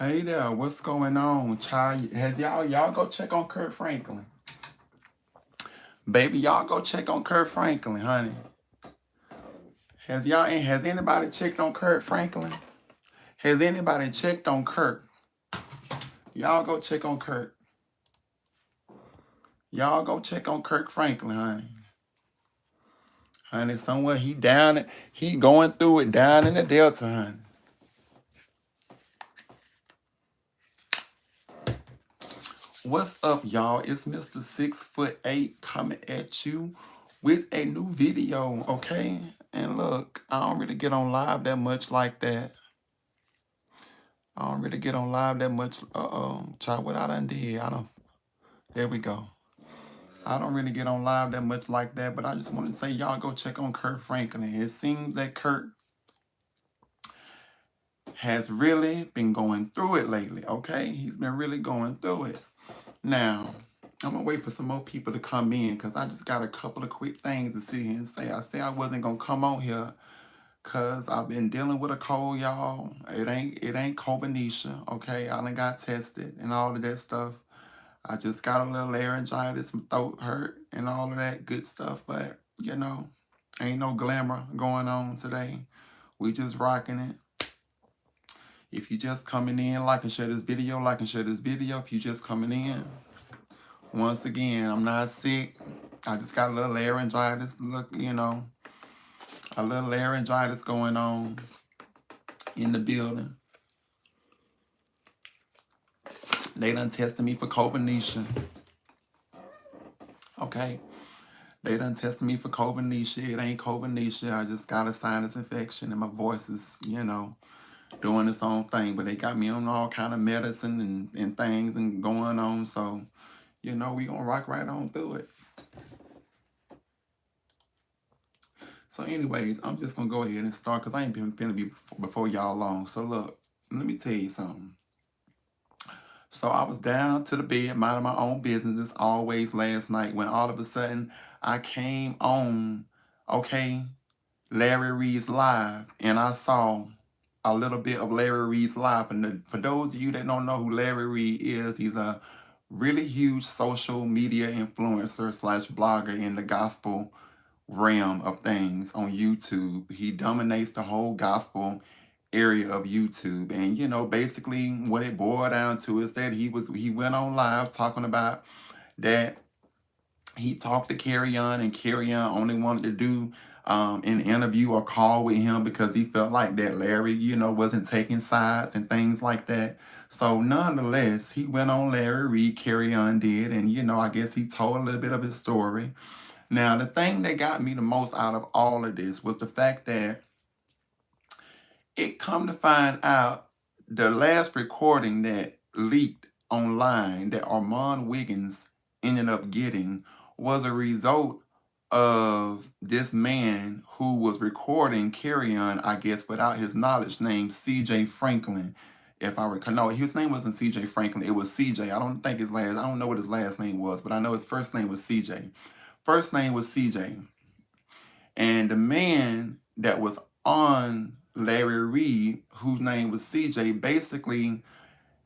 Hey there, what's going on, child? Has y'all go check on Kirk Franklin? Baby, y'all go check on Kirk Franklin, honey. Has anybody checked on Kirk Franklin? Has anybody checked on Kirk? Y'all go check on Kirk. Y'all go check on Kirk Franklin, honey. Honey, somewhere he going through it down in the Delta, honey. What's up, y'all? It's Mr. 6'8" coming at you with a new video, okay? And look, I don't really get on live that much like that. I don't really get on live that much. Child, what I done did, there we go. I don't really get on live that much like that, but I just want to say, y'all go check on Kirk Franklin. It seems that Kirk has really been going through it lately, okay? He's been really going through it. Now, I'm gonna wait for some more people to come in because I just got a couple of quick things to sit here and say. I said I wasn't gonna come on here because I've been dealing with a cold, y'all. It ain't COVID-nisha, okay? I done got tested and all of that stuff. I just got a little laryngitis, some throat hurt, and all of that good stuff. But ain't no glamour going on today. We just rocking it. If you just coming in, like and share this video, like and share this video. If you just coming in. Once again, I'm not sick. I just got a little laryngitis. Look, a little laryngitis going on in the building. They done tested me for COVID-nisha. Okay? They done tested me for COVID-nisha. It ain't COVID-nisha. I just got a sinus infection and my voice is, doing its own thing. But they got me on all kind of medicine and things and going on. So, we gonna rock right on through it. So anyways, I'm just going to go ahead and start because I ain't been finna be before y'all long. So look, let me tell you something. So I was down to the bed, minding my own business as always last night when all of a sudden I came on, okay, Larry Reed's Live, and I saw a little bit of Larry Reed's Live. And for those of you that don't know who Larry Reed is, he's a really huge social media influencer / blogger in the gospel realm of things on YouTube. He dominates the whole gospel area of YouTube. And basically what it boiled down to is that he went on live talking about that he talked to Kerrion and Kerrion only wanted to do an interview or call with him because he felt like that Larry, wasn't taking sides and things like that. So nonetheless, he went on Larry Reed, Kerrion did, and I guess he told a little bit of his story. Now, the thing that got me the most out of all of this was the fact that it come to find out the last recording that leaked online that Armand Wiggins ended up getting was a result of this man who was recording Kerrion, I guess, without his knowledge, named CJ Franklin. If I recall, no, his name wasn't CJ Franklin. It was CJ. I don't know what his last name was, but I know his first name was CJ. First name was CJ. And the man that was on Larry Reed, whose name was CJ, basically,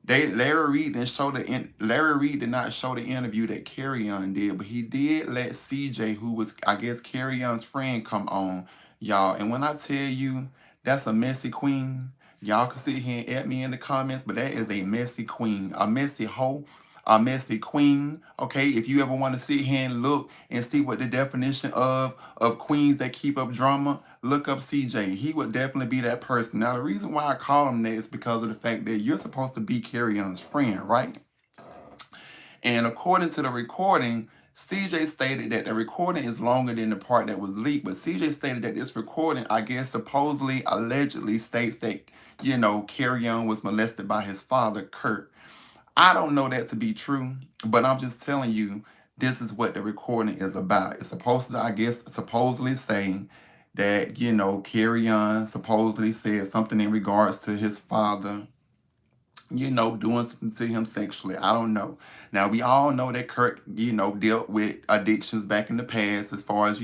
Larry Reed did not show the interview that Kerrion did, but he did let CJ, who was, I guess, Kerrion's friend, come on, y'all. And when I tell you that's a messy queen, y'all can sit here and at me in the comments, but that is a messy queen, a messy hoe, a messy queen. Okay, if you ever want to sit here and look and see what the definition of queens that keep up drama, look up CJ. He would definitely be that person. Now, the reason why I call him that is because of the fact that you're supposed to be Kerrion's friend, right? And according to the recording, CJ stated that the recording is longer than the part that was leaked, but CJ stated that this recording, I guess, supposedly, allegedly states that, Kerrion was molested by his father, Kirk. I don't know that to be true, but I'm just telling you, this is what the recording is about. It's supposed to, I guess, supposedly say that, Kerrion supposedly said something in regards to his father, doing something to him sexually. I don't know. Now, we all know that Kirk, dealt with addictions back in the past as far as,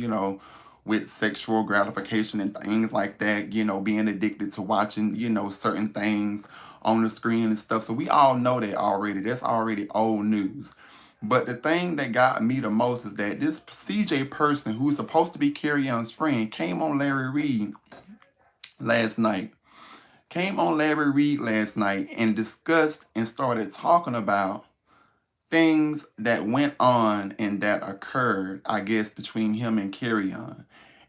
with sexual gratification and things like that, being addicted to watching, certain things on the screen and stuff. So we all know that already. That's already old news. But the thing that got me the most is that this CJ person who's supposed to be Kerrion's friend came on last night. Came on Larry Reed last night and discussed and started talking about things that went on and that occurred, I guess, between him and Kerrion.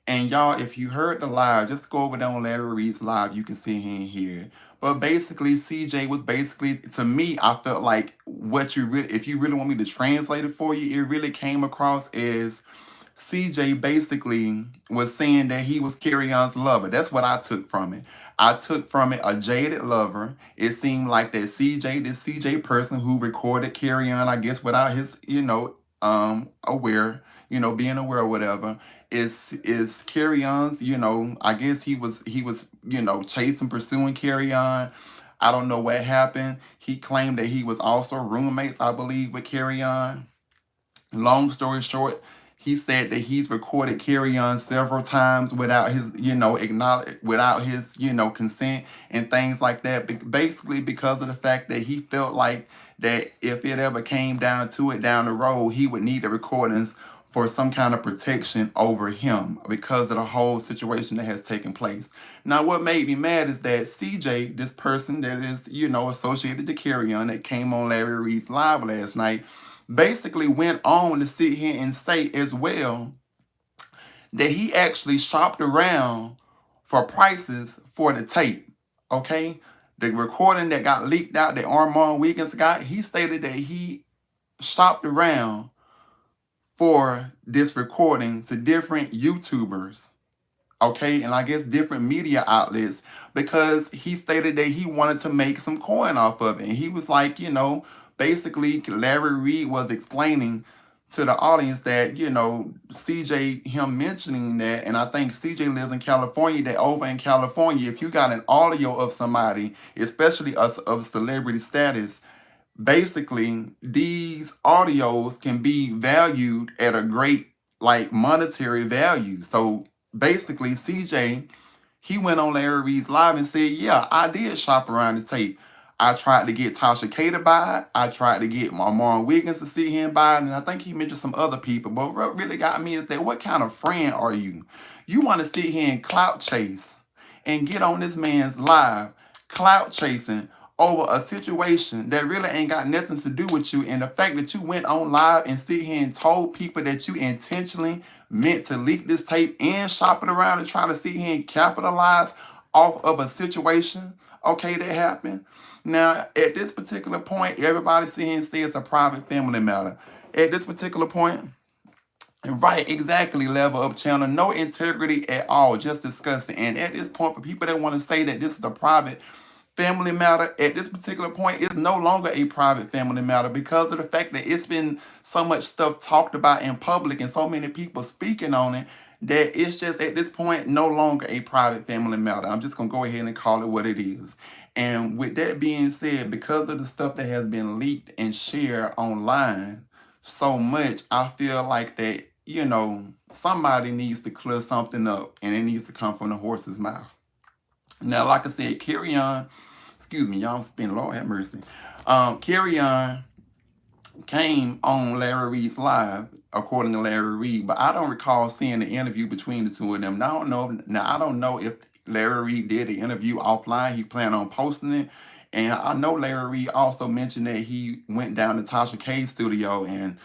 And y'all, if you heard the live, just go over there on Larry Reed's live. You can see him and hear it. But basically, CJ was basically, to me, I felt like what you really, if you really want me to translate it for you, it really came across as CJ basically was saying that he was Kerrion's lover. That's what I took from it. I took from it a jaded lover. It seemed like that CJ, this CJ person who recorded Kerrion, I guess without his, being aware or whatever, is Kerrion's, I guess he was, chasing, pursuing Kerrion. I don't know what happened. He claimed that he was also roommates, I believe, with Kerrion. Long story short, he said that he's recorded Kerrion several times without his, without his, consent and things like that. Basically, because of the fact that he felt like that if it ever came down to it down the road, he would need the recordings for some kind of protection over him because of the whole situation that has taken place. Now, what made me mad is that CJ, this person that is, associated to Kerrion that came on Larry Reed's live last night, basically went on to sit here and say as well that he actually shopped around for prices for the tape. Okay? The recording that got leaked out that Armand Wiggins got, he stated that he shopped around for this recording to different YouTubers, okay, and I guess different media outlets, because he stated that he wanted to make some coin off of it. And he was like, basically Larry Reed was explaining to the audience that, CJ, him mentioning that, and I think CJ lives in California, that over in California, if you got an audio of somebody, especially us of celebrity status, basically these audios can be valued at a great monetary value. So basically CJ, he went on Larry Reed's live and said, yeah, I did shop around the tape. I tried to get Tasha K to buy it. I tried to get Marlon Wiggins to see him buy it. And I think he mentioned some other people. But what really got me is that what kind of friend are you? You want to sit here and clout chase and get on this man's live, clout chasing over a situation that really ain't got nothing to do with you. And the fact that you went on live and sit here and told people that you intentionally meant to leak this tape and shop it around and try to sit here and capitalize off of a situation, okay, that happened. Now, at this particular point, everybody sit here and say it's a private family matter. At this particular point, right, exactly, level up channel, no integrity at all, just disgusting. And at this point, for people that want to say that this is a private family matter, at this particular point, it's no longer a private family matter because of the fact that it's been so much stuff talked about in public and so many people speaking on it that it's just at this point no longer a private family matter. I'm just going to go ahead and call it what it is. And with that being said, because of the stuff that has been leaked and shared online so much, I feel like that, somebody needs to clear something up and it needs to come from the horse's mouth. Now, like I said, Kerrion, excuse me, y'all spin, Lord have mercy. Kerrion came on Larry Reed's live, according to Larry Reed, but I don't recall seeing the interview between the two of them. Now, I don't know if Larry Reed did the interview offline. He planned on posting it. And I know Larry Reed also mentioned that he went down to Tasha K's studio and,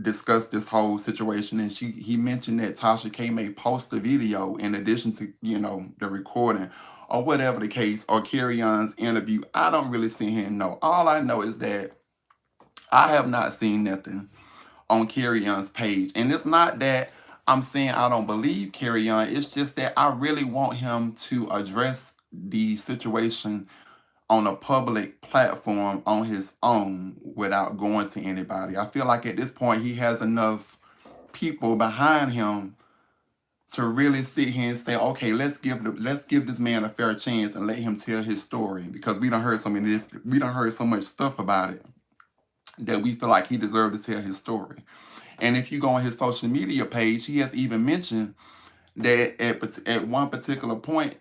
discussed this whole situation. And he mentioned that Tasha K may post the video in addition to, the recording or whatever the case, or Kerrion's interview. I don't really see him know. All I know is that I have not seen nothing on Kerrion's page. And it's not that I'm saying I don't believe Kerrion. It's just that I really want him to address the situation on a public platform on his own without going to anybody. I feel like at this point he has enough people behind him to really sit here and say, okay, let's give this man a fair chance and let him tell his story, because we done heard so much stuff about it that we feel like he deserved to tell his story. And if you go on his social media page, he has even mentioned that at one particular point,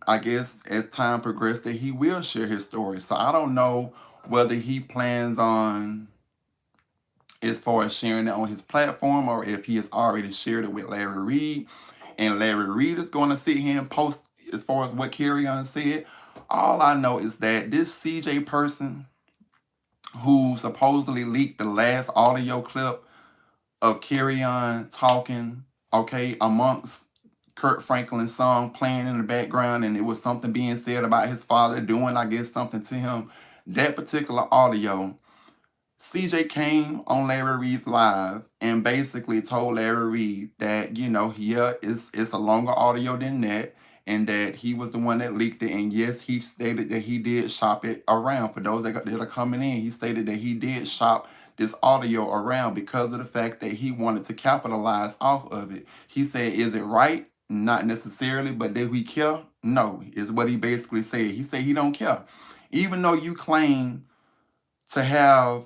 I guess as time progressed, that he will share his story. So I don't know whether he plans on, as far as sharing it on his platform, or if he has already shared it with Larry Reed, and Larry Reed is going to sit here and post as far as what Kerrion said. All I know is that this CJ person who supposedly leaked the last audio clip of Kerrion talking, okay, amongst Kirk Franklin's song playing in the background, and it was something being said about his father doing, I guess, something to him. That particular audio, CJ came on Larry Reed's live and basically told Larry Reed that, yeah, it's a longer audio than that, and that he was the one that leaked it. And yes, he stated that he did shop it around. For those that are coming in, he stated that he did shop this audio around because of the fact that he wanted to capitalize off of it. He said, is it right? Not necessarily, but did we care? No, is what he basically said. He said he don't care. Even though you claim to have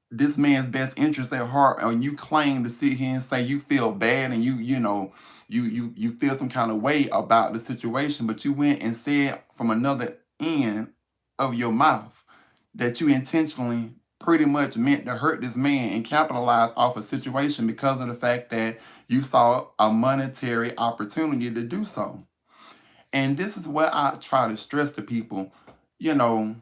this man's best interest at heart, and you claim to sit here and say you feel bad, and you feel some kind of way about the situation, but you went and said from another end of your mouth that you intentionally pretty much meant to hurt this man and capitalize off a situation because of the fact that you saw a monetary opportunity to do so. And this is what I try to stress to people. you know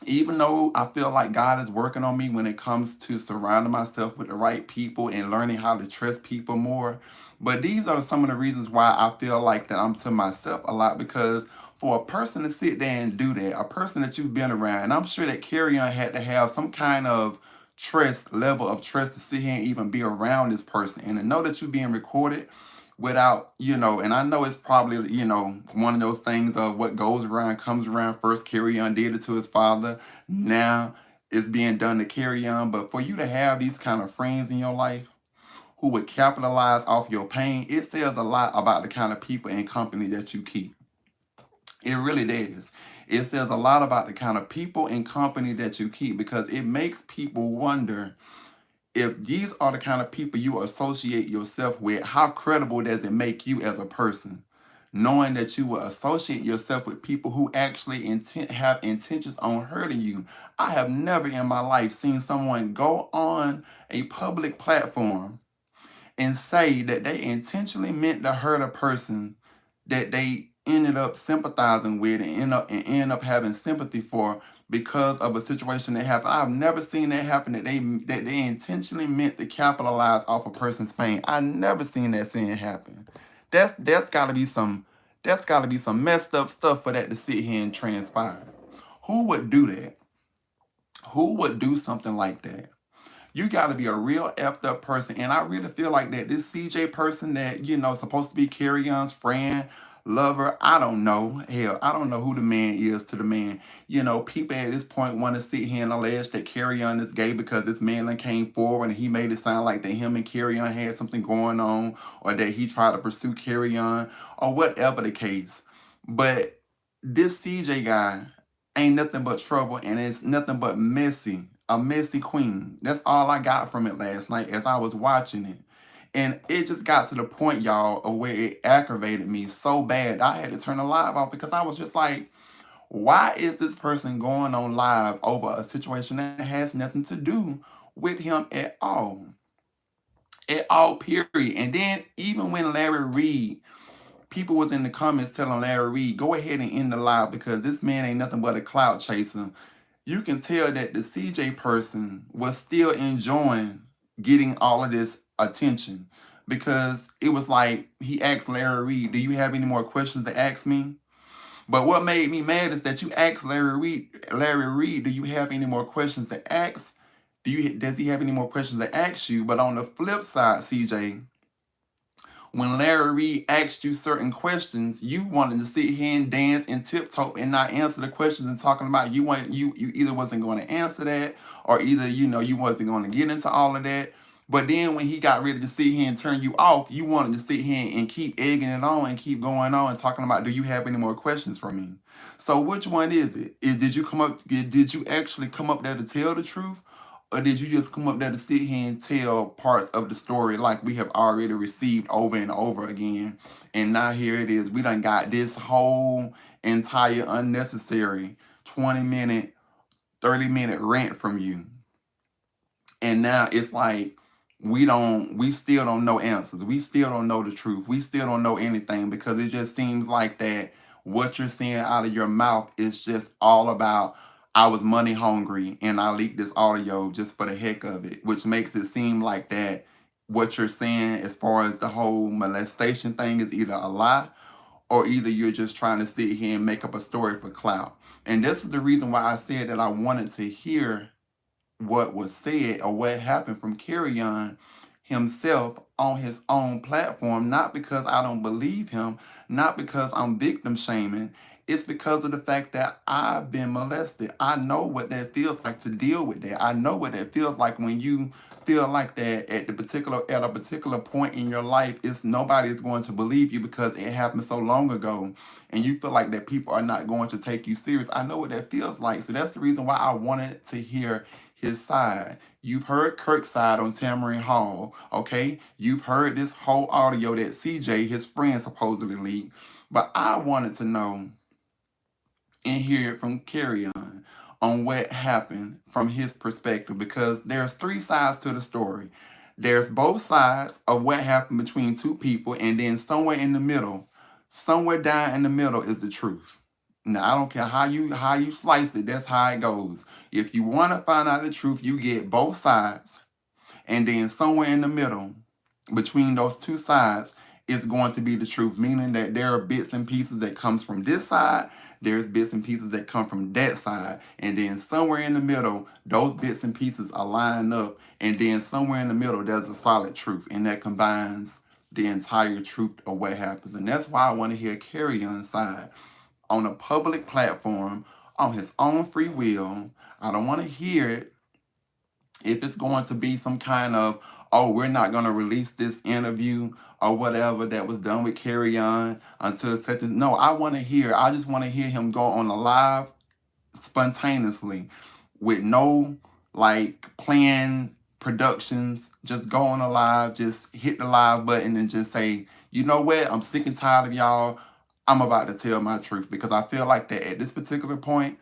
Even though I feel like God is working on me when it comes to surrounding myself with the right people and learning how to trust people more, but these are some of the reasons why I feel like that I'm to myself a lot. Because for a person to sit there and do that, a person that you've been around, and I'm sure that Kerrion had to have some kind of level of trust to sit here and even be around this person, and to know that you're being recorded without, and I know it's probably, one of those things of what goes around comes around. First, Kerrion did it to his father. Now it's being done to Kerrion. But for you to have these kind of friends in your life who would capitalize off your pain, it says a lot about the kind of people and company that you keep. It really does. It says a lot about the kind of people and company that you keep, because it makes people wonder, if these are the kind of people you associate yourself with, how credible does it make you as a person? Knowing that you will associate yourself with people who actually have intentions on hurting you. I have never in my life seen someone go on a public platform and say that they intentionally meant to hurt a person that they ended up sympathizing with, and end up having sympathy for, because of a situation that happened. I've never seen that happen, that they intentionally meant to capitalize off a person's pain. I never seen that saying happen. That's gotta be some messed up stuff for that to sit here and transpire. Who would do that? Who would do something like that? You got to be a real effed up person. And I really feel like that this CJ person that, supposed to be Kerrion's friend, lover, I don't know. Hell, I don't know who the man is to the man. People at this point want to sit here and allege that Kerrion is gay because this man then came forward and he made it sound like that him and Kerrion had something going on, or that he tried to pursue Kerrion, or whatever the case. But this CJ guy ain't nothing but trouble, and it's nothing but messy. A messy queen. That's all I got from it last night as I was watching it. And it just got to the point, y'all, of where it aggravated me so bad I had to turn the live off, because I was just like, why is this person going on live over a situation that has nothing to do with him at all? At all, period. And then even when Larry Reed, people was in the comments telling Larry Reed, go ahead and end the live because this man ain't nothing but a clout chaser. You can tell that the CJ person was still enjoying getting all of this attention, because it was like he asked Larry Reed, do you have any more questions to ask me? But what made me mad is that you asked Larry Reed, do you have any more questions to ask? Does he have any more questions to ask you? But on the flip side, CJ, when Larry Reed asked you certain questions, you wanted to sit here and dance and tiptoe and not answer the questions, and talking about you either wasn't going to answer that, or either you wasn't going to get into all of that. But then when he got ready to sit here and turn you off, you wanted to sit here and keep egging it on and keep going on and talking about, do you have any more questions for me? So which one is it? Did you actually come up there to tell the truth? Or did you just come up there to sit here and tell parts of the story like we have already received over and over again? And now here it is. We done got this whole entire unnecessary 20-minute, 30-minute rant from you. And now it's like we still don't know answers. We still don't know the truth. We still don't know anything because it just seems like that what you're saying out of your mouth is just all about I was money hungry and I leaked this audio just for the heck of it, which makes it seem like that what you're saying as far as the whole molestation thing is either a lie or either you're just trying to sit here and make up a story for clout. And this is the reason why I said that I wanted to hear what was said or what happened from Kerrion himself on his own platform, not because I don't believe him, not because I'm victim shaming. It's because of the fact that I've been molested. I know what that feels like to deal with that. I know what that feels like when you feel like that at a particular point in your life, it's nobody is going to believe you because it happened so long ago, and you feel like that people are not going to take you serious. I know what that feels like. So that's the reason why I wanted to hear his side. You've heard Kirk's side on Tamarind Hall, okay? You've heard this whole audio that CJ, his friend, supposedly leaked. But I wanted to know and hear it from Kerrion on what happened from his perspective because there's three sides to the story. There's both sides of what happened between two people, and then somewhere down in the middle is the truth. Now I don't care how you slice it, that's how it goes. If you want to find out the truth, you get both sides, and then somewhere in the middle, between those two sides, is going to be the truth, meaning that there are bits and pieces that comes from this side, there's bits and pieces that come from that side, and then somewhere in the middle, those bits and pieces are lined up, and then somewhere in the middle, there's a solid truth, and that combines the entire truth of what happens. And that's why I want to hear Kerrion's side on a public platform on his own free will. I don't want to hear it if it's going to be some kind of, oh, we're not going to release this interview or whatever that was done with Kerrion until such a, no, I just want to hear him go on a live spontaneously with no like planned productions, just go on a live, just hit the live button and just say, you know what, I'm sick and tired of y'all. I'm about to tell my truth because I feel like that at this particular point,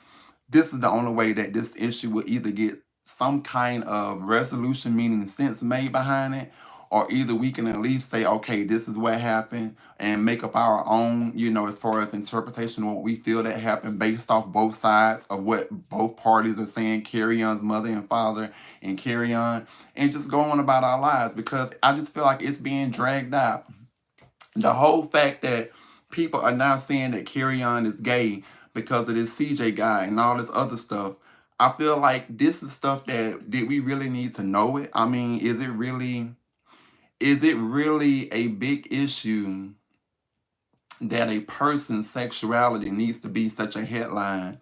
this is the only way that this issue will either get some kind of resolution, meaning sense made behind it, or either we can at least say, okay, this is what happened and make up our own, as far as interpretation of what we feel that happened based off both sides of what both parties are saying, Kerrion's mother and father and Kerrion, and just go on about our lives because I just feel like it's being dragged out. The whole fact that people are now saying that Kerrion is gay because of this CJ guy and all this other stuff. I feel like this is stuff that did we really need to know it? I mean, is it really a big issue that a person's sexuality needs to be such a headline?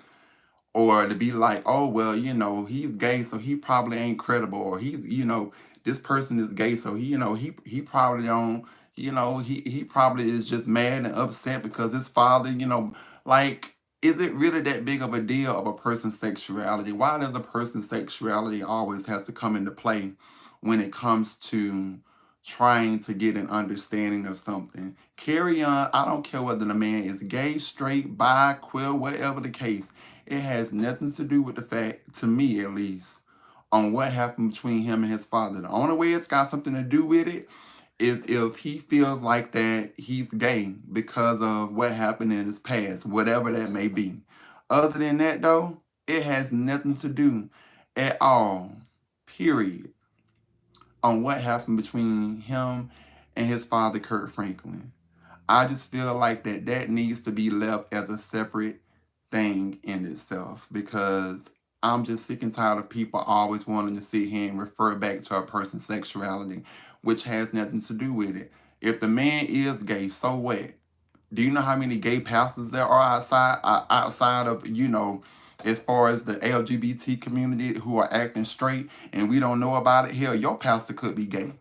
Or to be like, oh well, he's gay, so he probably ain't credible, or this person is gay, so he probably don't, he probably is just mad and upset because his father, like, is it really that big of a deal of a person's sexuality? Why does a person's sexuality always has to come into play when it comes to trying to get an understanding of something? Kerrion, I don't care whether the man is gay, straight, bi, queer, whatever the case. It has nothing to do with the fact, to me at least, on what happened between him and his father. The only way it's got something to do with it is if he feels like that he's gay because of what happened in his past, whatever that may be. Other than that, though, it has nothing to do at all, period, on what happened between him and his father, Kirk Franklin. I just feel like that needs to be left as a separate thing in itself because I'm just sick and tired of people always wanting to sit here and refer back to a person's sexuality, which has nothing to do with it. If the man is gay, so what? Do you know how many gay pastors there are outside of, as far as the LGBT community who are acting straight and we don't know about it? Hell, your pastor could be gay.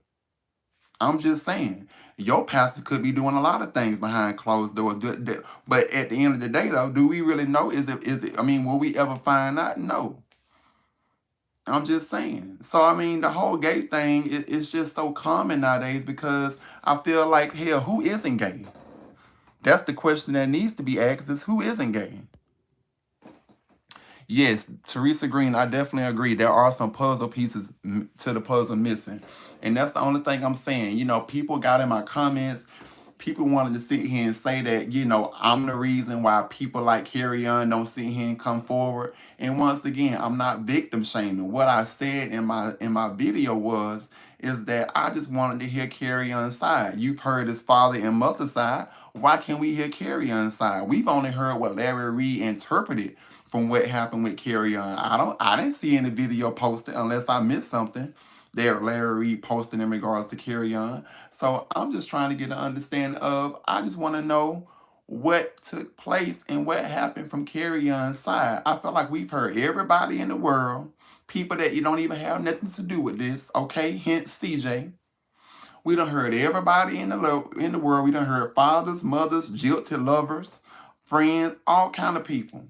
I'm just saying, your pastor could be doing a lot of things behind closed doors. But at the end of the day, though, do we really know? I mean, will we ever find out? No. I'm just saying. So I mean, the whole gay thing is just so common nowadays because I feel like, hell, who isn't gay? That's the question that needs to be asked: is who isn't gay? Yes, Teresa Green, I definitely agree. There are some puzzle pieces to the puzzle missing. And that's the only thing I'm saying. You know, people got in my comments, people wanted to sit here and say that, you know, I'm the reason why people like Kerrion don't sit here and come forward. And once again, I'm not victim shaming. What I said in my video was is that I just wanted to hear Kerrion's side. You've heard his father and mother's side. Why can't we hear Kerrion's side? We've only heard what Larry Reed interpreted from what happened with Kerrion. I didn't see any video posted unless I missed something that Larry Reed posted in regards to Kerrion. So I'm just trying to get an understanding of, I just want to know what took place and what happened from Kerrion's side. I feel like we've heard everybody in the world, people that you don't even have nothing to do with this, okay? Hence CJ. We done heard everybody in the world. We done heard fathers, mothers, jilted lovers, friends, all kind of people.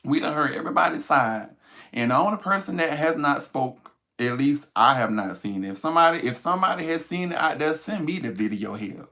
We done heard everybody's side. And the only person that has not spoke, at least I have not seen it. If somebody has seen it out there, send me the video here.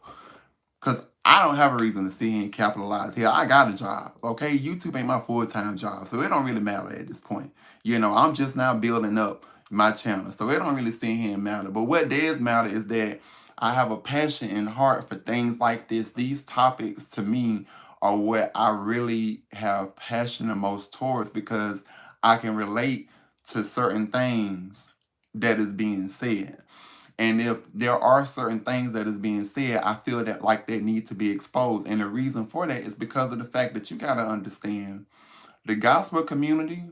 Because I don't have a reason to sit here and capitalize here. I got a job, okay? YouTube ain't my full-time job, so it don't really matter at this point. You know, I'm just now building up my channel, so it don't really sit here and matter. But what does matter is that I have a passion and heart for things like this. These topics, to me, are what I really have passion the most towards because I can relate to certain things that is being said. And if there are certain things that is being said, I feel that like they need to be exposed. And the reason for that is because of the fact that you got to understand the gospel community,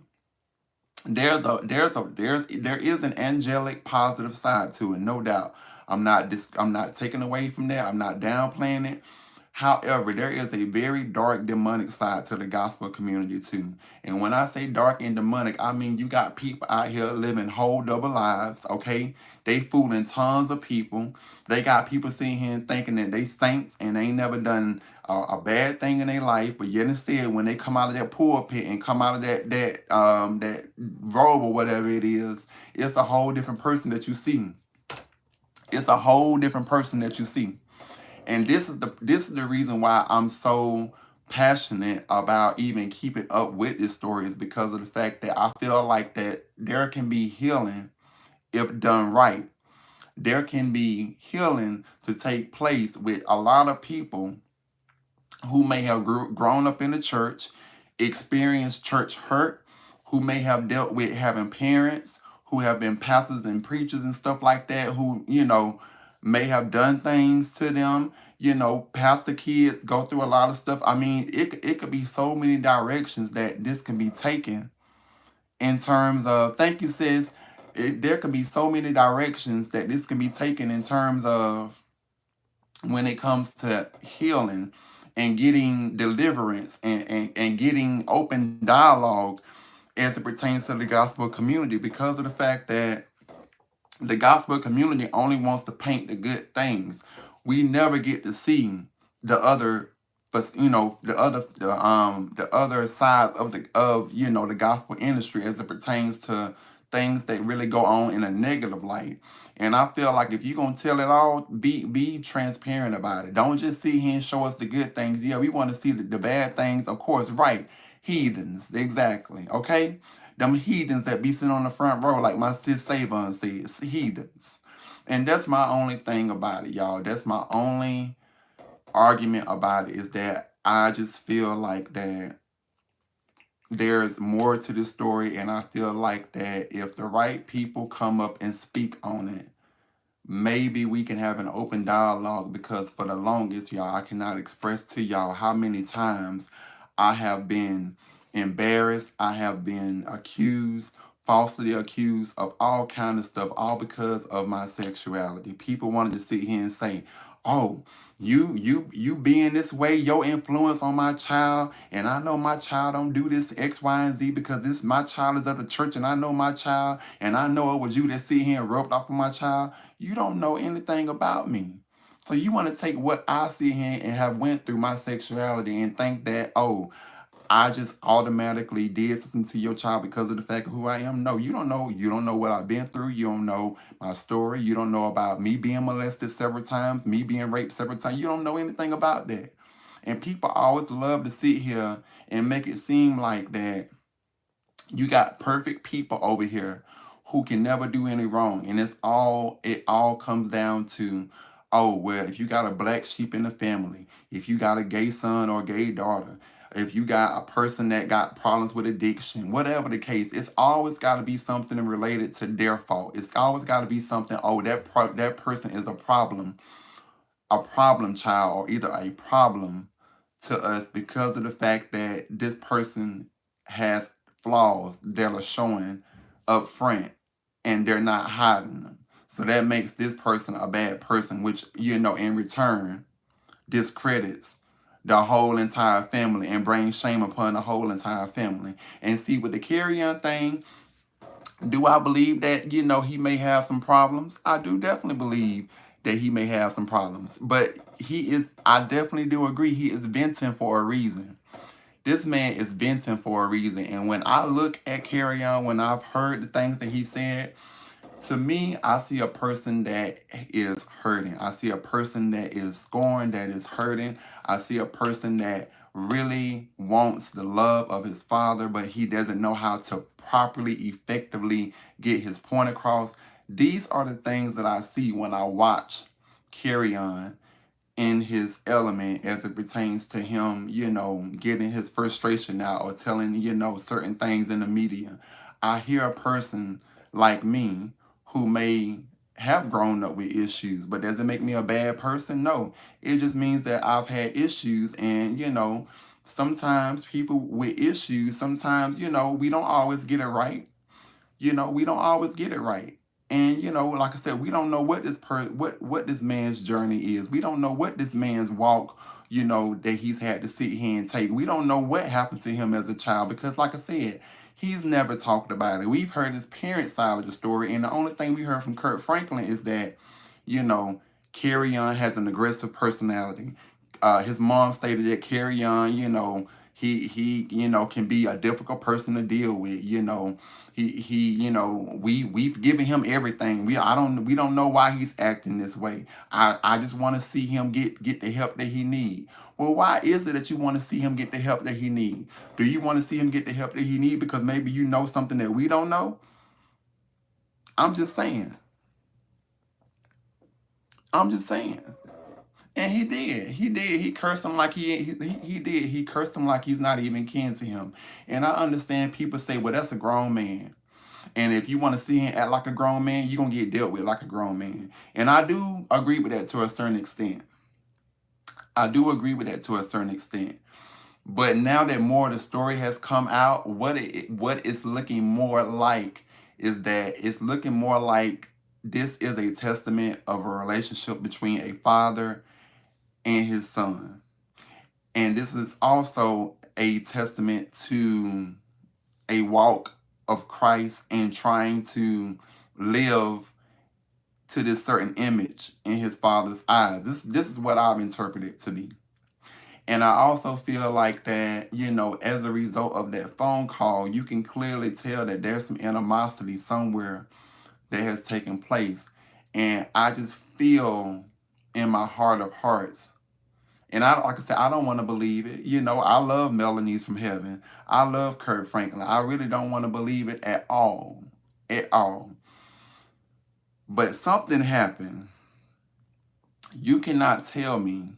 there is an angelic positive side to it, no doubt. I'm not taking away from that. I'm not downplaying it. However, there is a very dark demonic side to the gospel community too. And when I say dark and demonic, I mean you got people out here living whole double lives, okay? They fooling tons of people. They got people sitting here and thinking that they saints and they ain't never done a bad thing in their life, but yet instead when they come out of that pulpit and come out of that robe or whatever it is, it's a whole different person that you see. It's a whole different person that you see. And this is the reason why I'm so passionate about even keeping up with this story is because of the fact that I feel like that there can be healing if done right. There can be healing to take place with a lot of people who may have grown up in the church, experienced church hurt, who may have dealt with having parents who have been pastors and preachers and stuff like that, who, you know, may have done things to them. You know, pastor kids go through a lot of stuff. I mean, it could be so many directions that this can be taken in terms of, thank you, sis. There could be so many directions that this can be taken in terms of when it comes to healing and getting deliverance and getting open dialogue as it pertains to the gospel community because of the fact that the gospel community only wants to paint the good things. We never get to see the other, but you know, the other sides of the gospel industry as it pertains to things that really go on in a negative light. And I feel like if you're gonna tell it all, be transparent about it. Don't just sit here and show us the good things. Yeah, we want to see the bad things, of course, right? Heathens, exactly. Okay? Them heathens that be sitting on the front row, like my sis Savon says, heathens. And that's my only thing about it, y'all. That's my only argument about it is that I just feel like that there's more to this story, and I feel like that if the right people come up and speak on it, maybe we can have an open dialogue because for the longest, y'all, I cannot express to y'all how many times I have been embarrassed. I have been accused, falsely accused of all kind of stuff, all because of my sexuality. People wanted to sit here and say, oh, you being this way, your influence on my child, and I know my child don't do this X, Y, and Z because this my child is of the church, and I know my child, and I know it was you that sit here and rubbed off on my child. You don't know anything about me. So you want to take what I see here and have went through my sexuality and think that, oh, I just automatically did something to your child because of the fact of who I am. No, you don't know. You don't know what I've been through. You don't know my story. You don't know about me being molested several times, me being raped several times. You don't know anything about that. And people always love to sit here and make it seem like that you got perfect people over here who can never do any wrong. And it all comes down to, oh, well, if you got a black sheep in the family, if you got a gay son or gay daughter, if you got a person that got problems with addiction, whatever the case, it's always got to be something related to their fault. It's always got to be something, oh, that person is a problem child, or either a problem to us because of the fact that this person has flaws that are showing up front and they're not hiding them. So that makes this person a bad person, which, in return, discredits the whole entire family and brings shame upon the whole entire family. And see, with the Kerrion thing, do I believe that, he may have some problems? I do definitely believe that he may have some problems. But I definitely do agree, he is venting for a reason. This man is venting for a reason. And when I look at Kerrion, when I've heard the things that he said, to me, I see a person that is hurting. I see a person that is scorned, that is hurting. I see a person that really wants the love of his father, but he doesn't know how to properly, effectively get his point across. These are the things that I see when I watch Kerrion in his element as it pertains to him, getting his frustration out or telling, certain things in the media. I hear a person like me who may have grown up with issues, but does it make me a bad person? No. It just means that I've had issues, and, sometimes people with issues, sometimes, we don't always get it right. We don't always get it right. And like I said, we don't know what what this man's journey is. We don't know what this man's walk, that he's had to sit here and take. We don't know what happened to him as a child because, like I said, he's never talked about it. We've heard his parents' side of the story, and the only thing we heard from Kirk Franklin is that, Kerrion has an aggressive personality. His mom stated that Kerrion, he can be a difficult person to deal with. We've given him everything. We don't know why he's acting this way. I just want to see him get the help that he need. Well, why is it that you want to see him get the help that he need? Do you want to see him get the help that he need because maybe you know something that we don't know? I'm just saying. I'm just saying. And he did. He did. He cursed him like he did. He cursed him like he's not even kin to him. And I understand people say, well, that's a grown man. And if you want to see him act like a grown man, you're going to get dealt with like a grown man. And I do agree with that to a certain extent. I do agree with that to a certain extent. But now that more of the story has come out, what it's looking more like is that it's looking more like this is a testament of a relationship between a father and his son. And this is also a testament to a walk of Christ and trying to live to this certain image in his father's eyes. This is what I've interpreted to be. And I also feel like that, as a result of that phone call, you can clearly tell that there's some animosity somewhere that has taken place. And I just feel in my heart of hearts, and like I said, I don't want to believe it. I love Melanie's from Heaven. I love Kirk Franklin. I really don't want to believe it at all. At all. But something happened. You cannot tell me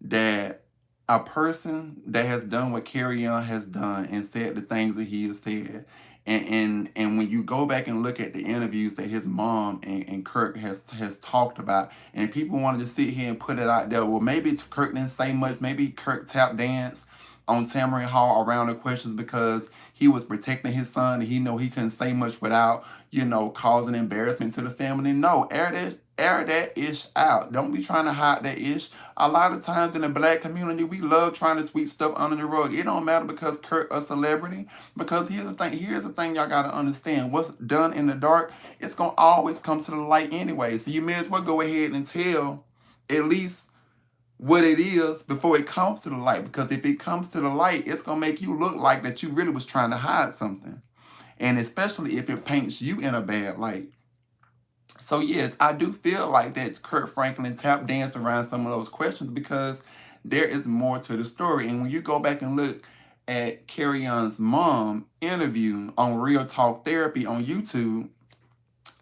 that a person that has done what Kerrion has done and said the things that he has said, and when you go back and look at the interviews that his mom and Kirk has talked about, and people wanted to sit here and put it out there, well, maybe Kirk didn't say much, maybe Kirk tap danced on Tamarind Hall around the questions because he was protecting his son and he know he couldn't say much without, causing embarrassment to the family. No, air that ish out. Don't be trying to hide that ish. A lot of times in the black community, we love trying to sweep stuff under the rug. It don't matter because Kirk a celebrity. Because here's the thing y'all gotta understand. What's done in the dark, it's gonna always come to the light anyway. So you may as well go ahead and tell at least what it is before it comes to the light. Because if it comes to the light, it's going to make you look like that you really was trying to hide something. And especially if it paints you in a bad light. So yes, I do feel like that Kirk Franklin tap danced around some of those questions because there is more to the story. And when you go back and look at Kerrion's mom interview on Real Talk Therapy on YouTube,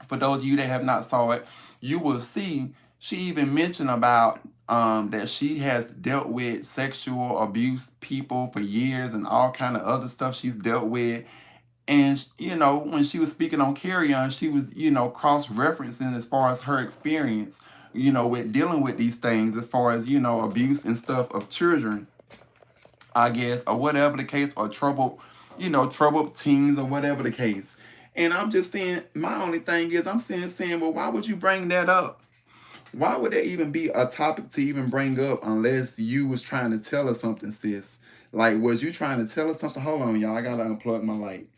for those of you that have not saw it, you will see she even mentioned about that she has dealt with sexual abuse people for years and all kind of other stuff she's dealt with. And, you know, when she was speaking on Kerrion, she was, you know, cross-referencing as far as her experience, you know, with dealing with these things as far as, you know, abuse and stuff of children, I guess, or whatever the case, or troubled, you know, troubled teens or whatever the case. And I'm just saying, my only thing is I'm saying, well, why would you bring that up? Why would that even be a topic to even bring up unless you was trying to tell us something, sis? Like, was you trying to tell us something? Hold on, y'all. I got to unplug my light.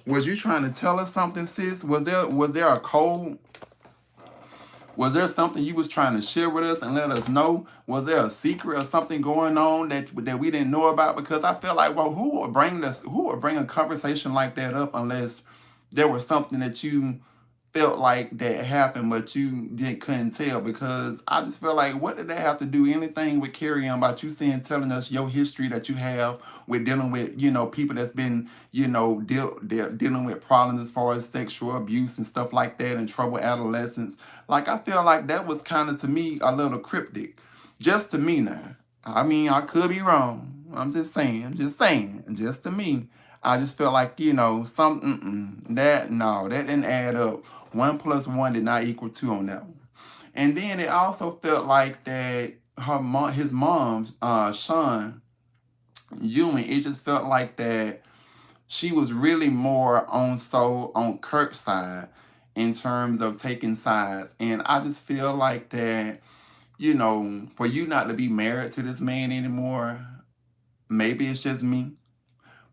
Was you trying to tell us something, sis? Was there a code? Was there something you was trying to share with us and let us know? Was there a secret or something going on that we didn't know about? Because I feel like, well, who would bring a conversation like that up unless there was something that you felt like that happened, but you couldn't tell? Because I just feel like, what did that have to do anything with Kerrion about you telling us your history that you have with dealing with, you know, people that's been, you know, dealing with problems as far as sexual abuse and stuff like that and troubled adolescents? Like, I feel like that was kind of, to me, a little cryptic. Just to me now. I mean, I could be wrong. I'm just saying, just to me. I just feel like, you know, that didn't add up. 1 + 1 did not equal 2 on that one. And then it also felt like that his mom, Sean Ewing, it just felt like that she was really more on Kirk's side in terms of taking sides. And I just feel like that, you know, for you not to be married to this man anymore, maybe it's just me,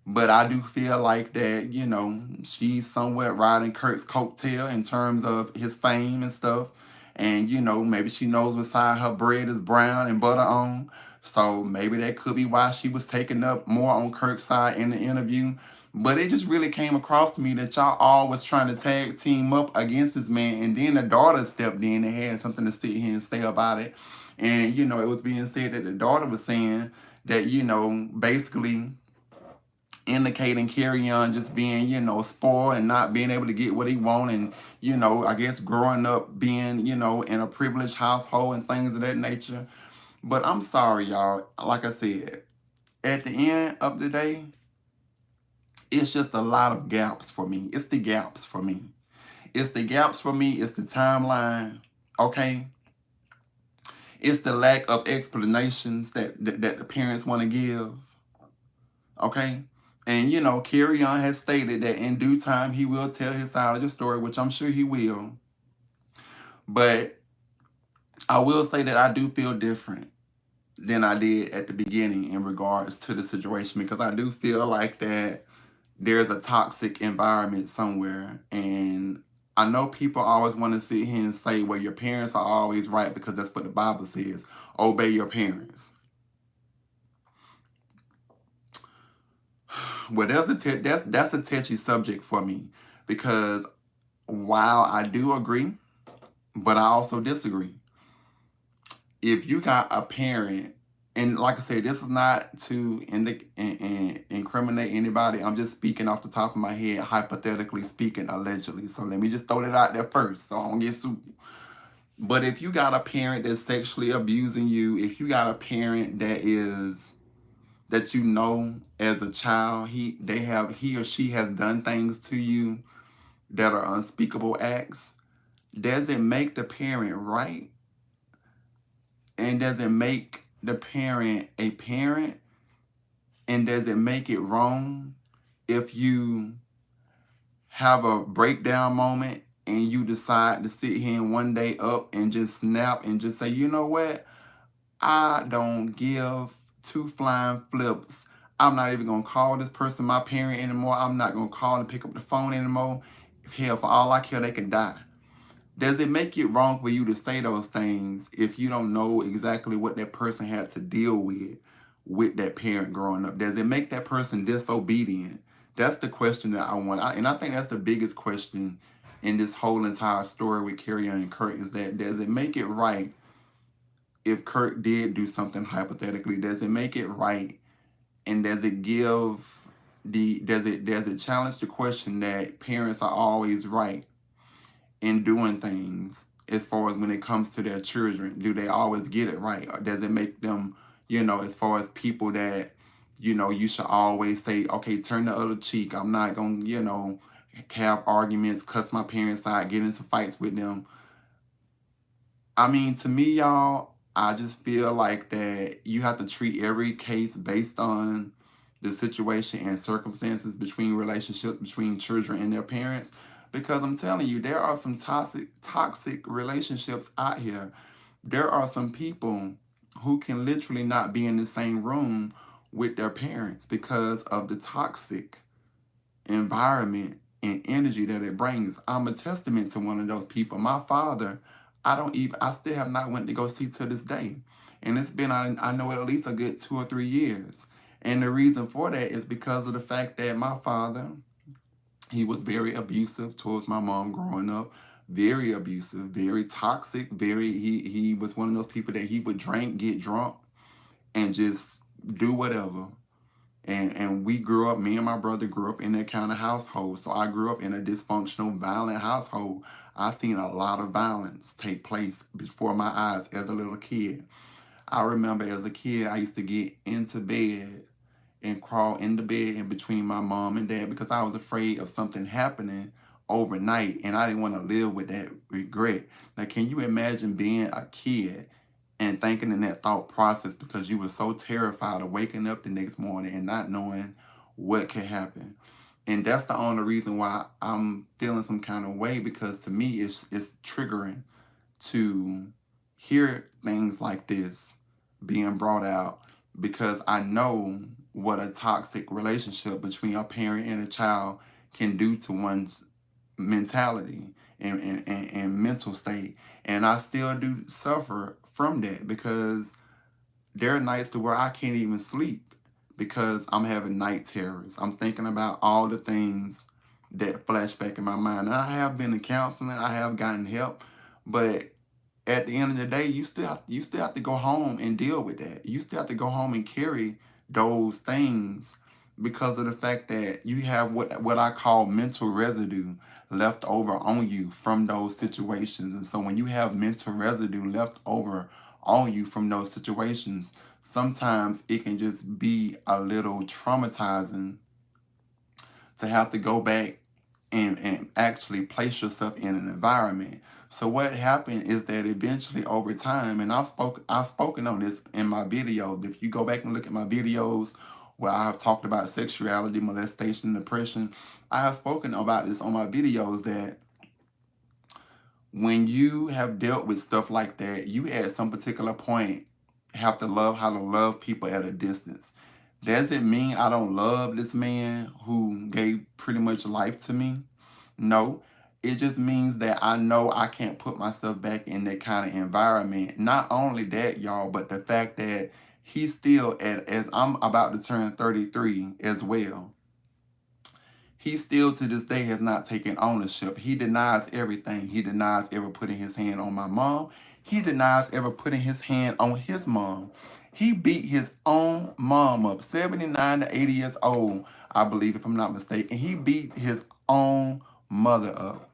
but I do feel like that, you know, she's somewhat riding Kirk's coattail in terms of his fame and stuff. And, you know, maybe she knows what side her bread is brown and butter on. So maybe that could be why she was taking up more on Kirk's side in the interview. But it just really came across to me that y'all all was trying to tag team up against this man. And then the daughter stepped in and had something to sit here and say about it. And, you know, it was being said that the daughter was saying that, you know, basically indicating Kerrion just being, you know, spoiled and not being able to get what he want, and, you know, I guess growing up being, you know, in a privileged household and things of that nature. But I'm sorry, y'all. Like I said, at the end of the day, it's just a lot of gaps for me. It's the gaps for me. It's the gaps for me. It's the timeline. Okay? It's the lack of explanations that the parents want to give. Okay? And, you know, Kerrion has stated that in due time he will tell his side of the story, which I'm sure he will. But I will say that I do feel different than I did at the beginning in regards to the situation, because I do feel like that there's a toxic environment somewhere. And I know people always want to sit here and say, well, your parents are always right because that's what the Bible says. Obey your parents. Well, that's a touchy subject for me, because while I do agree, but I also disagree. If you got a parent, and like I said, this is not to incriminate anybody. I'm just speaking off the top of my head, hypothetically speaking, allegedly. So let me just throw that out there first, so I don't get sued. But if you got a parent that's sexually abusing you, if you got a parent that you know as a child, he or she has done things to you that are unspeakable acts, does it make the parent right? And does it make the parent a parent? And does it make it wrong if you have a breakdown moment and you decide to sit here and one day up and just snap and just say, you know what? I don't give two flying flips. I'm not even going to call this person my parent anymore. I'm not going to call and pick up the phone anymore. Hell, for all I care, they can die. Does it make it wrong for you to say those things if you don't know exactly what that person had to deal with that parent growing up? Does it make that person disobedient? That's the question that I want. And I think that's the biggest question in this whole entire story with Kerrion and Kirk, is that does it make it right if Kirk did do something hypothetically? Does it make it right? And does it challenge the question that parents are always right in doing things as far as when it comes to their children? Do they always get it right? Or does it make them, as far as people that, you should always say, okay, turn the other cheek. I'm not going to, have arguments, cuss my parents out, get into fights with them. I mean, to me, y'all, I just feel like that you have to treat every case based on the situation and circumstances between relationships between children and their parents. Because I'm telling you, there are some toxic relationships out here. There are some people who can literally not be in the same room with their parents because of the toxic environment and energy that it brings. I'm a testament to one of those people. My father, I still have not went to go see to this day. And it's been, I know, at least a good 2 or 3 years. And the reason for that is because of the fact that my father, he was very abusive towards my mom growing up. Very abusive, very toxic, he was one of those people that he would drink, get drunk, and just do whatever. And we grew up, me and my brother grew up in that kind of household. So I grew up in a dysfunctional, violent household. I seen a lot of violence take place before my eyes as a little kid. I remember as a kid, I used to get into bed and crawl in the bed in between my mom and dad because I was afraid of something happening overnight, and I didn't want to live with that regret. Now, can you imagine being a kid and thinking in that thought process because you were so terrified of waking up the next morning and not knowing what could happen? And that's the only reason why I'm feeling some kind of way, because to me it's triggering to hear things like this being brought out, because I know what a toxic relationship between a parent and a child can do to one's mentality and mental state. And I still do suffer from that, because there are nights to where I can't even sleep because I'm having night terrors. I'm thinking about all the things that flash back in my mind. And I have been to counseling, I have gotten help, but at the end of the day, you still have to go home and deal with that. You still have to go home and carry those things because of the fact that you have what I call mental residue left over on you from those situations. And so when you have mental residue left over on you from those situations, sometimes it can just be a little traumatizing to have to go back and actually place yourself in an environment. So what happened is that eventually over time, and I've spoken on this in my videos. If you go back and look at my videos where I have talked about sexuality, molestation, depression, I have spoken about this on my videos, that when you have dealt with stuff like that, you at some particular point have to love how to love people at a distance. Does it mean I don't love this man who gave pretty much life to me? No. It just means that I know I can't put myself back in that kind of environment. Not only that, y'all, but the fact that he's still, as I'm about to turn 33 as well, he still to this day has not taken ownership. He denies everything. He denies ever putting his hand on my mom. He denies ever putting his hand on his mom. He beat his own mom up, 79 to 80 years old, I believe, if I'm not mistaken. He beat his own mother up.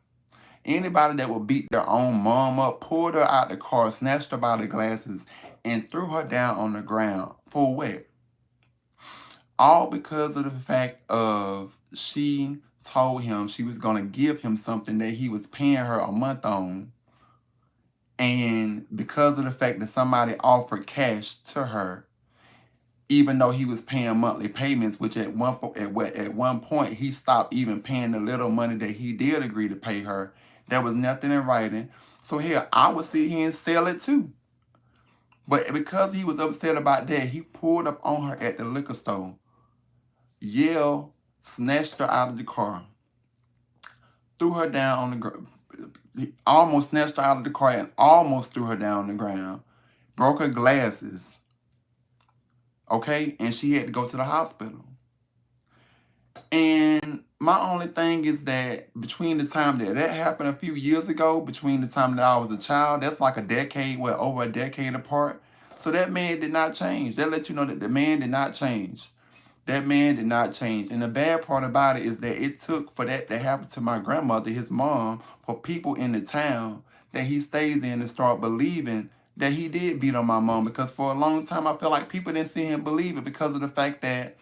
Anybody that will beat their own mom up, pulled her out the car, snatched her by the glasses, and threw her down on the ground. For what? All because of the fact of she told him she was going to give him something that he was paying her a month on. And because of the fact that somebody offered cash to her, even though he was paying monthly payments, which at one point he stopped even paying the little money that he did agree to pay her. There was nothing in writing. So here, I would sit here and sell it too. But because he was upset about that, he pulled up on her at the liquor store, yelled, snatched her out of the car, threw her down on the ground, He almost snatched her out of the car and almost threw her down the ground. Broke her glasses. Okay? And she had to go to the hospital. And my only thing is that between the time that that happened a few years ago, between the time that I was a child, that's like a decade, well, over a decade apart. So that man did not change. That lets you know that the man did not change. That man did not change. And the bad part about it is that it took for that to happen to my grandmother, his mom, for people in the town that he stays in to start believing that he did beat on my mom. Because for a long time, I felt like people didn't see him believe it because of the fact that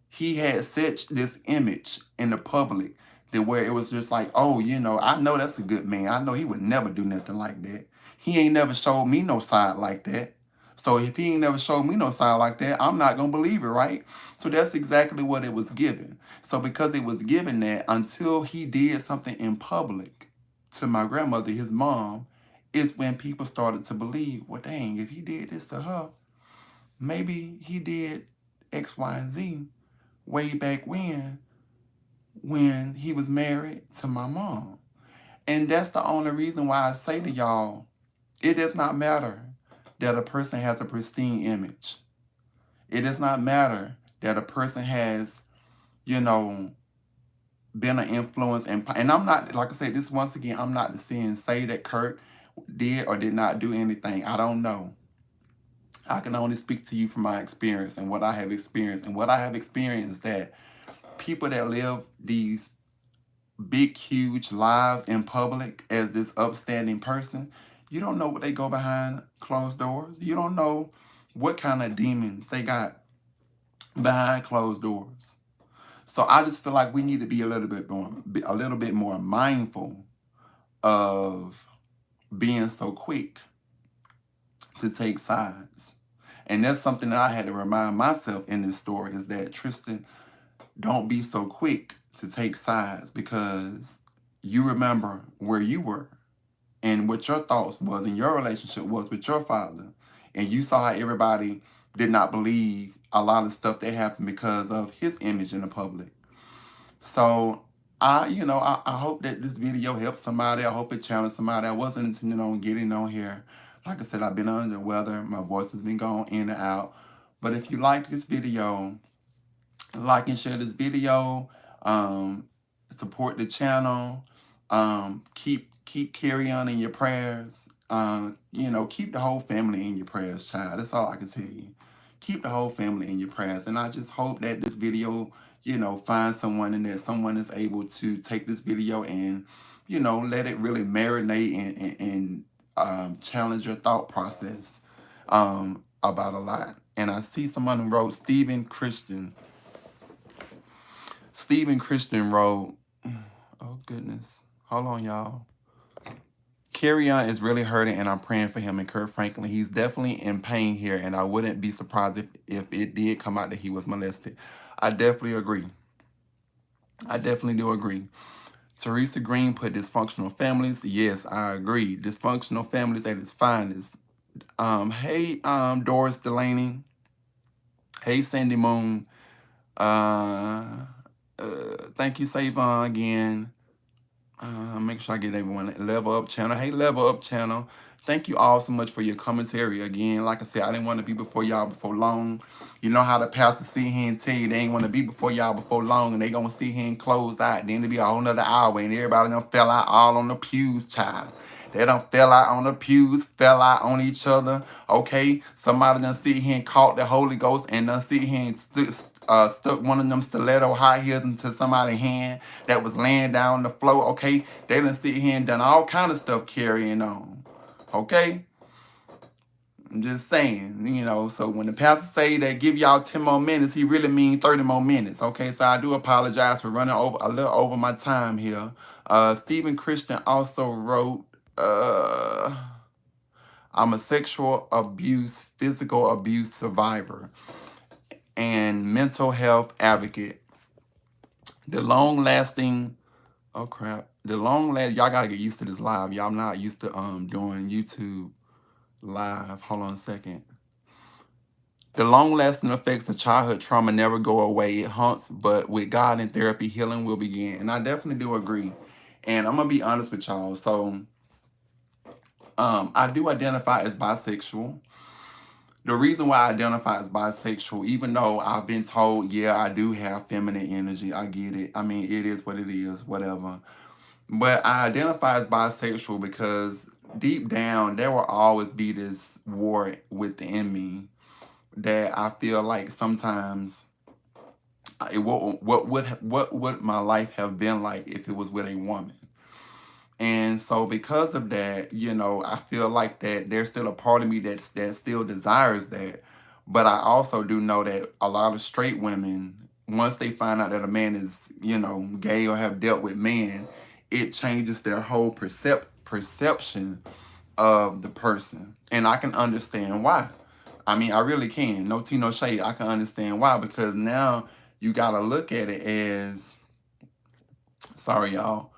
he had such this image in the public that where it was just like, oh, you know, I know that's a good man. I know he would never do nothing like that. He ain't never showed me no side like that. So if he ain't never showed me no side like that, I'm not going to believe it, right? So that's exactly what it was given. So because it was given that, until he did something in public to my grandmother, his mom, is when people started to believe, well, dang, if he did this to her, maybe he did X, Y, and Z way back when he was married to my mom. And that's the only reason why I say to y'all, it does not matter that a person has a pristine image. It does not matter that a person has, you know, been an influence. And I'm not, like I said, this once again, I'm not to see and say that Kirk did or did not do anything. I don't know. I can only speak to you from my experience and what I have experienced. And what I have experienced is that people that live these big, huge lives in public as this upstanding person, you don't know what they go behind closed doors. You don't know what kind of demons they got behind closed doors. So I just feel like we need to be a little bit more mindful of being so quick to take sides. And that's something that I had to remind myself in this story, is that, Tristan, don't be so quick to take sides, because you remember where you were and what your thoughts was and your relationship was with your father. And you saw how everybody did not believe a lot of stuff that happened because of his image in the public. So I hope that this video helps somebody. I hope it challenged somebody. I wasn't intending on getting on here. Like I said, I've been under the weather. My voice has been going in and out. But if you liked this video, like and share this video. Support the channel. Keep Kerrion in your prayers. Keep the whole family in your prayers, child. That's all I can tell you. Keep the whole family in your prayers. And I just hope that this video, finds someone, and that someone is able to take this video and, let it really marinate and challenge your thought process about a lot. And I see someone who wrote, Stephen Christian wrote, oh goodness, hold on, y'all. Kerrion is really hurting, and I'm praying for him. And Kirk Franklin, he's definitely in pain here, and I wouldn't be surprised if it did come out that he was molested. I definitely agree. I definitely do agree. Teresa Green put dysfunctional families. Yes, I agree. Dysfunctional families at its finest. Hey, Doris Delaney. Hey, Sandy Moon. Thank you, Savon, again. Make sure I get everyone. Level Up Channel. Hey, Level Up Channel. Thank you all so much for your commentary again. Like I said, I didn't want to be before y'all before long. You know how the pastors sit here and tell you they ain't want to be before y'all before long, and they gonna sit here and close out. Then it'll be a whole nother hour, and everybody done fell out all on the pews, child. They done fell out on the pews, fell out on each other. Okay, somebody done sit here and caught the Holy Ghost and done sit here and stuck one of them stiletto high heels into somebody's hand that was laying down on the floor. Okay, they done sit here and done all kind of stuff carrying on. Okay, I'm just saying, so when the pastor say that give y'all 10 more minutes, he really mean 30 more minutes. Okay, so I do apologize for running over a little over my time here. Stephen Christian also wrote, I'm a sexual physical abuse survivor and mental health advocate. Y'all gotta get used to this live. Y'all not used to doing YouTube live. Hold on a second. The long-lasting effects of childhood trauma never go away. It haunts, but with God and therapy, healing will begin. And I definitely do agree. And I'm gonna be honest with y'all. So I do identify as bisexual. The reason why I identify as bisexual, even though I've been told, yeah, I do have feminine energy, I get it. I mean, it is what it is, whatever. But I identify as bisexual because deep down, there will always be this war within me that I feel like sometimes what would my life have been like if it was with a woman? And so because of that, I feel like that there's still a part of me that still desires that. But I also do know that a lot of straight women, once they find out that a man is, gay or have dealt with men, it changes their whole perception of the person. And I can understand why. I mean, I really can. No tea, no shade. I can understand why, because now you gotta look at it as, sorry y'all,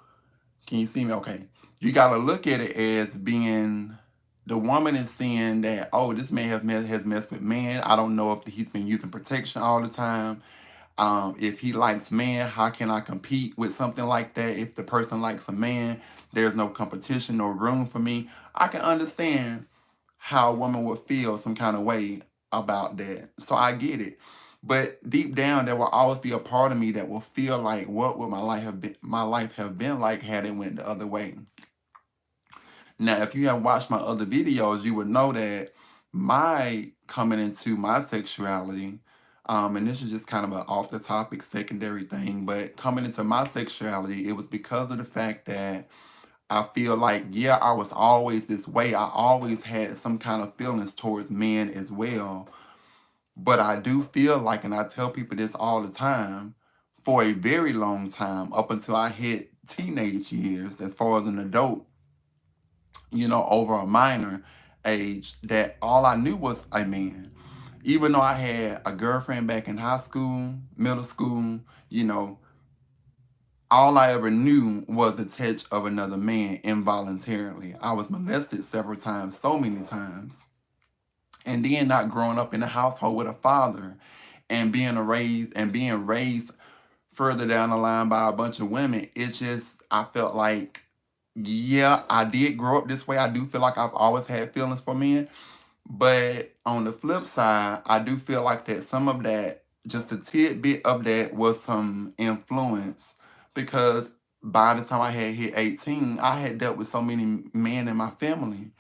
can you see me? Okay. You got to look at it as being, the woman is seeing that, oh, this man has messed with men. I don't know if he's been using protection all the time. If he likes men, how can I compete with something like that? If the person likes a man, there's no competition, no room for me. I can understand how a woman would feel some kind of way about that. So I get it. But deep down, there will always be a part of me that will feel like, what would my life have been like had it went the other way? Now, if you have watched my other videos, you would know that my coming into my sexuality, and this is just kind of an off the topic secondary thing, but coming into my sexuality, it was because of the fact that I feel like, yeah, I was always this way. I always had some kind of feelings towards men as well. But I do feel like, and I tell people this all the time, for a very long time, up until I hit teenage years, as far as an adult, over a minor age, that all I knew was a man. Even though I had a girlfriend back in high school, middle school, you know, all I ever knew was the touch of another man involuntarily. I was molested several times, so many times. And then not growing up in a household with a father and being raised further down the line by a bunch of women, it just, I felt like, yeah, I did grow up this way. I do feel like I've always had feelings for men. But on the flip side, I do feel like that some of that, just a tidbit of that, was some influence, because by the time I had hit 18, I had dealt with so many men in my family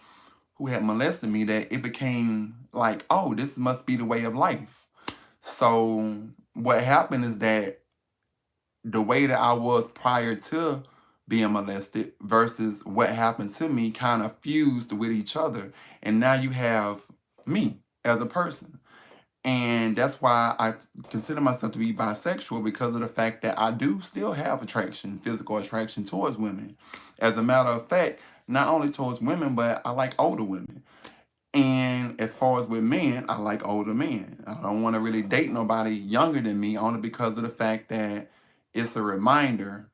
who had molested me that it became like, oh, this must be the way of life. So what happened is that the way that I was prior to being molested versus what happened to me kind of fused with each other. And now you have me as a person. And that's why I consider myself to be bisexual, because of the fact that I do still have attraction, physical attraction towards women. As a matter of fact, not only towards women, but I like older women. And as far as with men, I like older men. I don't want to really date nobody younger than me, only because of the fact that it's a reminder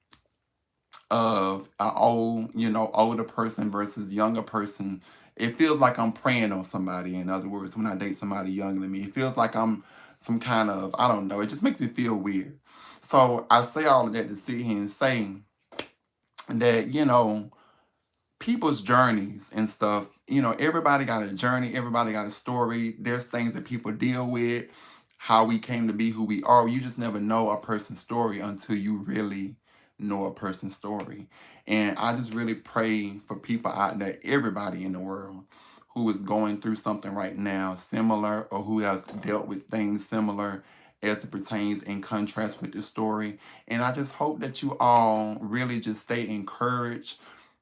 of an older person versus younger person. It feels like I'm preying on somebody. In other words, when I date somebody younger than me, it feels like I'm some kind of, I don't know, it just makes me feel weird. So I say all of that to sit here and say that, people's journeys and stuff, everybody got a journey, everybody got a story. There's things that people deal with, how we came to be who we are. You just never know a person's story until you really know a person's story. And I just really pray for people out there, everybody in the world who is going through something right now similar, or who has dealt with things similar as it pertains in contrast with this story. And I just hope that you all really just stay encouraged.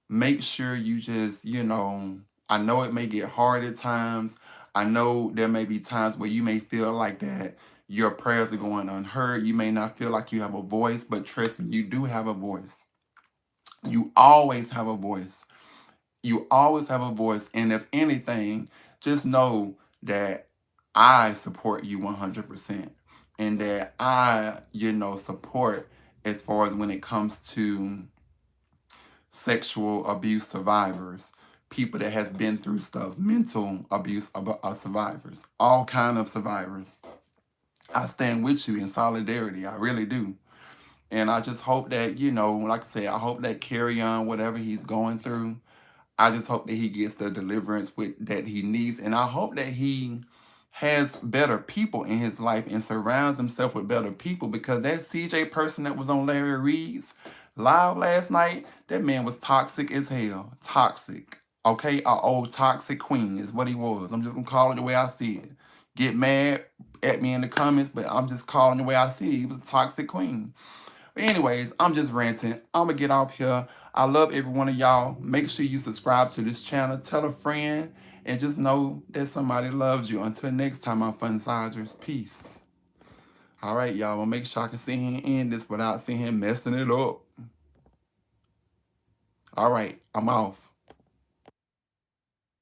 Make sure you just, I know it may get hard at times. I know there may be times where you may feel like that your prayers are going unheard. You may not feel like you have a voice, but trust me, you do have a voice. You always have a voice. You always have a voice. And if anything, just know that I support you 100%. And that I, support as far as when it comes to sexual abuse survivors, people that has been through stuff, mental abuse survivors, all kind of survivors. I stand with you in solidarity. I really do. And I just hope that, like I said, I hope that Kerrion, whatever he's going through, I just hope that he gets the deliverance that he needs. And I hope that he has better people in his life and surrounds himself with better people, because that CJ person that was on Larry Reed's live last night, that man was toxic as hell. Toxic. Okay? A old toxic queen is what he was. I'm just going to call it the way I see it. Get mad at me in the comments, but I'm just calling the way I see it. He was a toxic queen. But anyways, I'm just ranting. I'm going to get off here. I love every one of y'all. Make sure you subscribe to this channel. Tell a friend. And just know that somebody loves you. Until next time, my fun sizers. Peace. All right, y'all. I'll make sure I can see him end this without seeing him messing it up. All right. I'm off.